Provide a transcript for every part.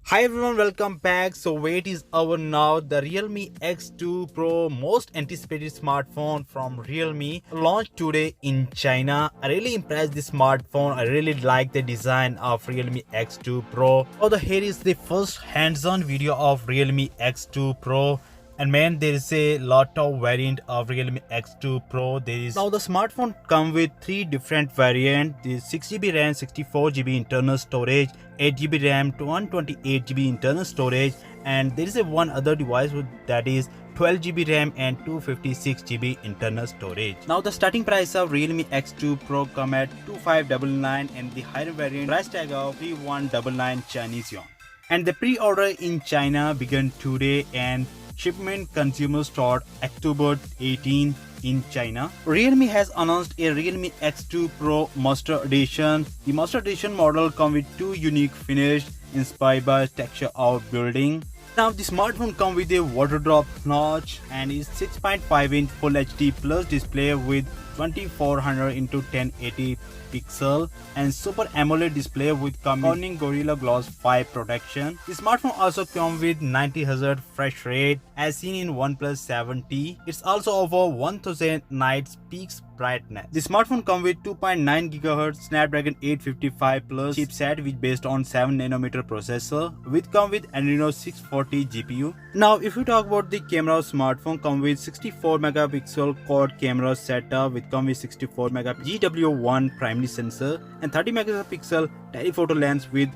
Hi everyone, welcome back. So wait is over now. The Realme X2 Pro, most anticipated smartphone from Realme, launched today in China. I really impressed this smartphone. I really like the design of Realme X2 Pro. So here is the first hands-on video of Realme X2 Pro. And man, there is a lot of variant of Realme X2 Pro. There is now the smartphone come with three different variants: the 6GB RAM, 64GB internal storage, 8GB RAM, 128GB internal storage, and there is a one other device that is 12GB RAM and 256GB internal storage. Now the starting price of Realme X2 Pro come at 2599 and the higher variant price tag of 3199 Chinese yuan. And the pre-order in China began today and shipment consumers start October 18 in China. Realme has announced a Realme X2 Pro Master Edition. The Master Edition model comes with two unique finishes inspired by texture of building. Now the smartphone comes with a water drop notch and is 6.5-inch Full HD Plus display with 2400 into 1080 pixel and Super AMOLED display with Corning Gorilla Glass 5 protection. The smartphone also comes with 90Hz refresh rate as seen in OnePlus 7T. It's also over 1000 nits peak brightness. The smartphone comes with 2.9 GHz Snapdragon 855 Plus chipset which based on 7nm processor which comes with Adreno 640 GPU. Now if you talk about the camera, smartphone comes with 64 megapixel quad camera setup with comes with 64 megapixel GW1 primary sensor and 30 megapixel telephoto lens with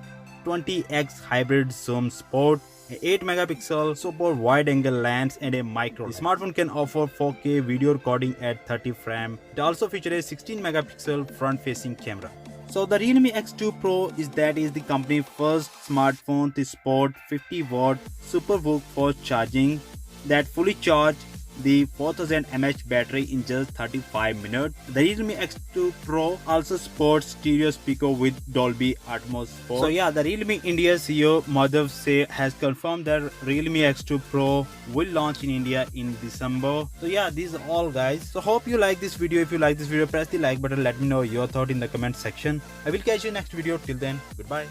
20x hybrid zoom support, 8 megapixel super wide angle lens and a micro lens. The smartphone can offer 4K video recording at 30 frames. It also features a 16 megapixel front facing camera. So the Realme X2 Pro is the company's first smartphone to support 50-watt super VOOC fast charging that fully charge the 4000 mAh battery in just 35 minutes. The Realme X2 Pro also supports stereo speaker with Dolby Atmos support. So yeah, the Realme India CEO Madhav Se has confirmed that Realme X2 Pro will launch in India in December. So yeah, these are all guys. So hope you like this video. If you like this video, press the like button. Let me know your thought in the comment section. I will catch you next video. Till then, goodbye.